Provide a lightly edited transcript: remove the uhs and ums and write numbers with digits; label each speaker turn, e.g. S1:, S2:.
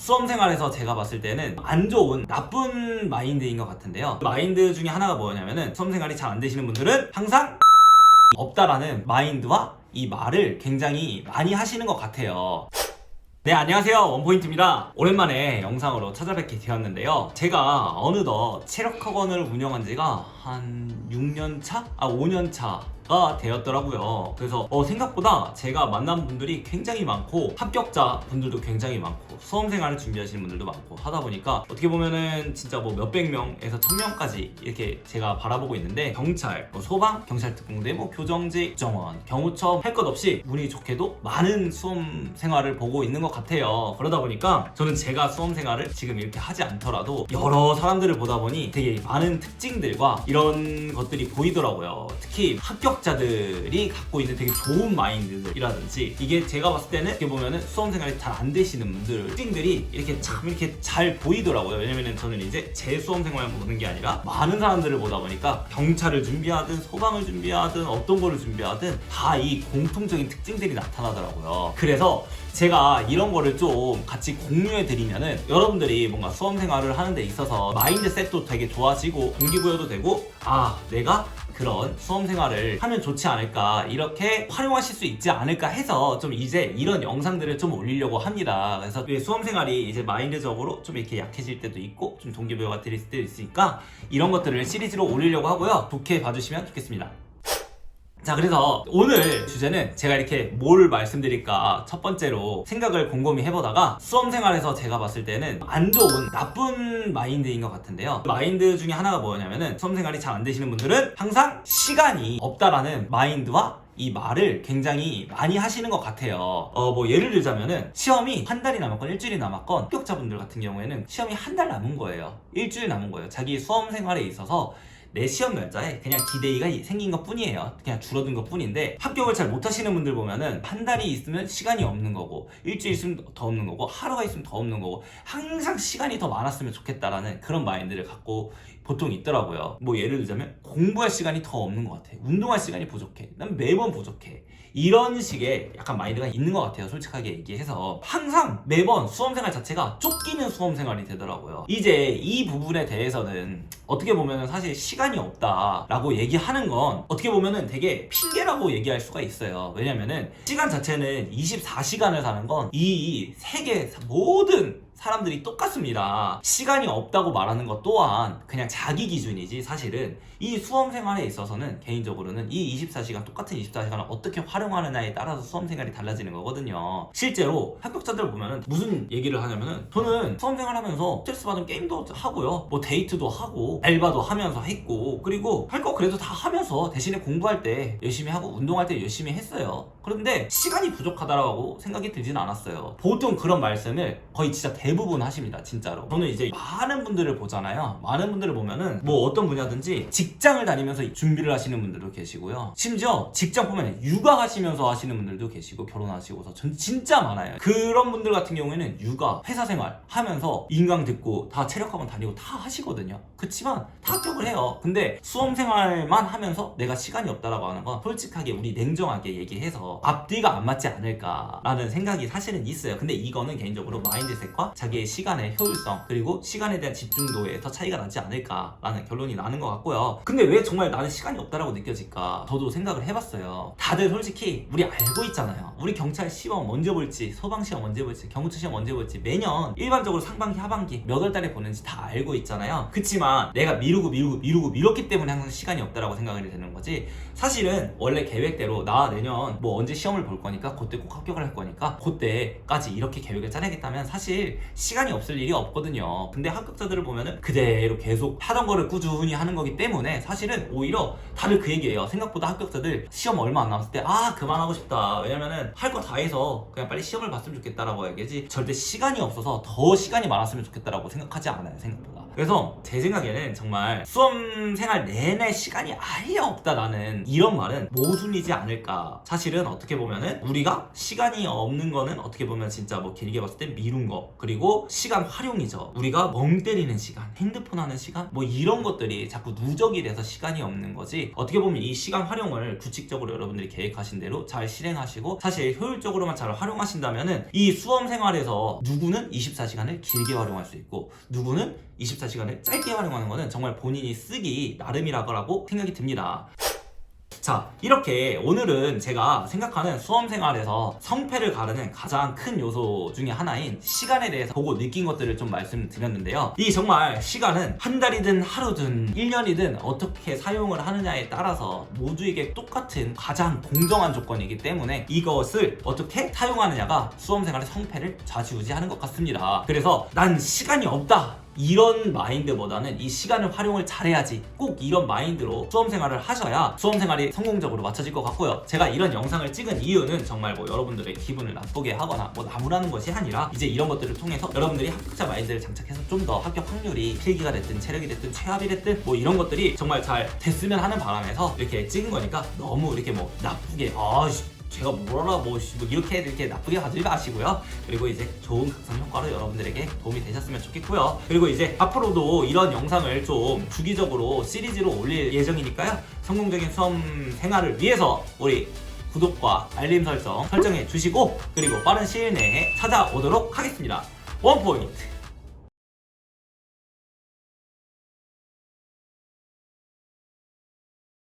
S1: 수험생활에서 제가 봤을 때는 안 좋은 나쁜 마인드인 것 같은데요. 마인드 중에 하나가 뭐냐면은 수험생활이 잘 안 되시는 분들은 항상 없다라는 마인드와 이 말을 굉장히 많이 하시는 것 같아요. 네, 안녕하세요. 원포인트입니다. 오랜만에 영상으로 찾아뵙게 되었는데요. 제가 어느덧 체력학원을 운영한 지가 한 6년차? 5년차가 되었더라고요. 그래서 생각보다 제가 만난 분들이 굉장히 많고 합격자 분들도 굉장히 많고 수험생활을 준비하시는 분들도 많고 하다 보니까 어떻게 보면은 진짜 뭐 몇백 명에서 1000명까지 이렇게 제가 바라보고 있는데 경찰, 소방, 경찰특공대, 교정직, 국정원, 경호처 할 것 없이 운이 좋게도 많은 수험생활을 보고 있는 것 같아요. 그러다 보니까 저는 제가 수험생활을 지금 이렇게 하지 않더라도 여러 사람들을 보다 보니 되게 많은 특징들과 이런 것들이 보이더라고요. 특히 합격자들이 갖고 있는 되게 좋은 마인드들이라든지 이게 제가 봤을 때는 이렇게 보면은 수험생활이 잘 안 되시는 분들 특징들이 이렇게 참 이렇게 잘 보이더라고요. 왜냐면은 저는 이제 제 수험생활만 보는 게 아니라 많은 사람들을 보다 보니까 경찰을 준비하든 소방을 준비하든 어떤 거를 준비하든 다 이 공통적인 특징들이 나타나더라고요. 그래서 제가 이런 거를 좀 같이 공유해 드리면은 여러분들이 뭔가 수험 생활을 하는 데 있어서 마인드셋도 되게 좋아지고 동기부여도 되고 내가 그런 수험 생활을 하면 좋지 않을까 이렇게 활용하실 수 있지 않을까 해서 좀 이제 이런 영상들을 좀 올리려고 합니다. 그래서 수험 생활이 이제 마인드적으로 좀 이렇게 약해질 때도 있고 좀 동기부여가 될 때도 있으니까 이런 것들을 시리즈로 올리려고 하고요. 좋게 봐주시면 좋겠습니다. 자, 그래서 오늘 주제는 제가 이렇게 뭘 말씀드릴까 첫 번째로 생각을 곰곰이 해보다가 수험생활에서 제가 봤을 때는 안 좋은 나쁜 마인드인 것 같은데요. 마인드 중에 하나가 뭐냐면은 수험생활이 잘 안 되시는 분들은 항상 시간이 없다라는 마인드와 이 말을 굉장히 많이 하시는 것 같아요. 예를 들자면은 시험이 한 달이 남았건 일주일이 남았건 합격자분들 같은 경우에는 시험이 한 달 남은 거예요. 일주일 남은 거예요. 자기 수험 생활에 있어서 내 시험 날짜에 그냥 디데이가 생긴 것 뿐이에요. 그냥 줄어든 것 뿐인데 합격을 잘 못하시는 분들 보면은 한 달이 있으면 시간이 없는 거고 일주일 있으면 더 없는 거고 하루가 있으면 더 없는 거고 항상 시간이 더 많았으면 좋겠다라는 그런 마인드를 갖고 보통 있더라고요. 예를 들자면 공부할 시간이 더 없는 것 같아. 운동할 시간이 부족해. 난 매번 부족해. 이런 식의 약간 마인드가 있는 것 같아요. 솔직하게 얘기해서 항상 매번 수험생활 자체가 쫓기는 수험생활이 되더라고요. 이제 이 부분에 대해서는 어떻게 보면 사실 시간이 없다라고 얘기하는 건 어떻게 보면 되게 핑계라고 얘기할 수가 있어요. 왜냐면은 시간 자체는 24시간을 사는 건 이 세계 모든 사람들이 똑같습니다. 시간이 없다고 말하는 것 또한 그냥 자기 기준이지 사실은 이 수험생활에 있어서는 개인적으로는 이 24시간 똑같은 24시간을 어떻게 활용하느냐에 따라서 수험생활이 달라지는 거거든요. 실제로 합격자들 보면은 무슨 얘기를 하냐면은 저는 수험생활 하면서 스트레스 받은 게임도 하고요. 데이트도 하고 알바도 하면서 했고 그리고 할 거 그래도 다 하면서 대신에 공부할 때 열심히 하고 운동할 때 열심히 했어요. 그런데 시간이 부족하다라고 생각이 들진 않았어요. 보통 그런 말씀을 거의 진짜 대부분 하십니다. 진짜로. 저는 이제 많은 분들을 보잖아요. 많은 분들을 보면은 어떤 분야든지 직장을 다니면서 준비를 하시는 분들도 계시고요. 심지어 직장 보면 육아하시면서 하시는 분들도 계시고 결혼하시고서 전 진짜 많아요. 그런 분들 같은 경우에는 육아, 회사 생활 하면서 인강 듣고 다 체력학원 다니고 다 하시거든요. 그치만 다 합격을 해요. 근데 수험 생활만 하면서 내가 시간이 없다라고 하는 건 솔직하게 우리 냉정하게 얘기해서 앞뒤가 안 맞지 않을까라는 생각이 사실은 있어요. 근데 이거는 개인적으로 마인드셋과 자기의 시간의 효율성 그리고 시간에 대한 집중도에서 차이가 나지 않을까라는 결론이 나는 것 같고요. 근데 왜 정말 나는 시간이 없다라고 느껴질까 저도 생각을 해봤어요. 다들 솔직히 우리 알고 있잖아요. 우리 경찰 시험 언제 볼지, 소방 시험 언제 볼지, 경호처 시험 언제 볼지 매년 일반적으로 상반기 하반기 몇 월 달에 보는지 다 알고 있잖아요. 그치만 내가 미뤘기 때문에 항상 시간이 없다라고 생각이 되는 거지 사실은 원래 계획대로 나 내년 언제 시험을 볼 거니까 그때 꼭 합격을 할 거니까 그때까지 이렇게 계획을 짜내겠다면 사실 시간이 없을 일이 없거든요. 근데 합격자들을 보면은 그대로 계속 하던 거를 꾸준히 하는 거기 때문에 사실은 오히려 다들 그 얘기예요. 생각보다 합격자들 시험 얼마 안 남았을 때 그만하고 싶다. 왜냐면은 할 거 다 해서 그냥 빨리 시험을 봤으면 좋겠다라고 얘기하지 절대 시간이 없어서 더 시간이 많았으면 좋겠다라고 생각하지 않아요. 생각보다. 그래서 제 생각에는 정말 수험 생활 내내 시간이 아예 없다라는 이런 말은 모순이지 않을까. 사실은 어떻게 보면은 우리가 시간이 없는 거는 어떻게 보면 진짜 뭐 길게 봤을 때 미룬 거, 그리고 시간 활용이죠. 우리가 멍 때리는 시간, 핸드폰 하는 시간, 뭐 이런 것들이 자꾸 누적이 돼서 시간이 없는 거지. 어떻게 보면 이 시간 활용을 규칙적으로 여러분들이 계획하신 대로 잘 실행하시고 사실 효율적으로만 잘 활용하신다면은 이 수험 생활에서 누구는 24시간을 길게 활용할 수 있고 누구는 24시간을 짧게 활용하는 거는 정말 본인이 쓰기 나름이라고 생각이 듭니다. 자, 이렇게 오늘은 제가 생각하는 수험 생활에서 성패를 가르는 가장 큰 요소 중에 하나인 시간에 대해서 보고 느낀 것들을 좀 말씀드렸는데요. 이 정말 시간은 한 달이든 하루든 1년이든 어떻게 사용을 하느냐에 따라서 모두에게 똑같은 가장 공정한 조건이기 때문에 이것을 어떻게 사용하느냐가 수험 생활의 성패를 좌지우지하는 것 같습니다. 그래서 난 시간이 없다, 이런 마인드보다는 이 시간을 활용을 잘해야지, 꼭 이런 마인드로 수험 생활을 하셔야 수험 생활이 성공적으로 맞춰질 것 같고요. 제가 이런 영상을 찍은 이유는 정말 뭐 여러분들의 기분을 나쁘게 하거나 뭐 나무라는 것이 아니라 이제 이런 것들을 통해서 여러분들이 합격자 마인드를 장착해서 좀 더 합격 확률이 필기가 됐든 체력이 됐든 최합이 됐든 뭐 이런 것들이 정말 잘 됐으면 하는 바람에서 이렇게 찍은 거니까 너무 이렇게 뭐 나쁘게 제가 뭐라 뭐 이렇게 나쁘게 가지 마시고요. 그리고 이제 좋은 각성 효과로 여러분들에게 도움이 되셨으면 좋겠고요. 그리고 이제 앞으로도 이런 영상을 좀 주기적으로 시리즈로 올릴 예정이니까요. 성공적인 수험 생활을 위해서 우리 구독과 알림 설정해 주시고, 그리고 빠른 시일 내에 찾아오도록 하겠습니다. 원포인트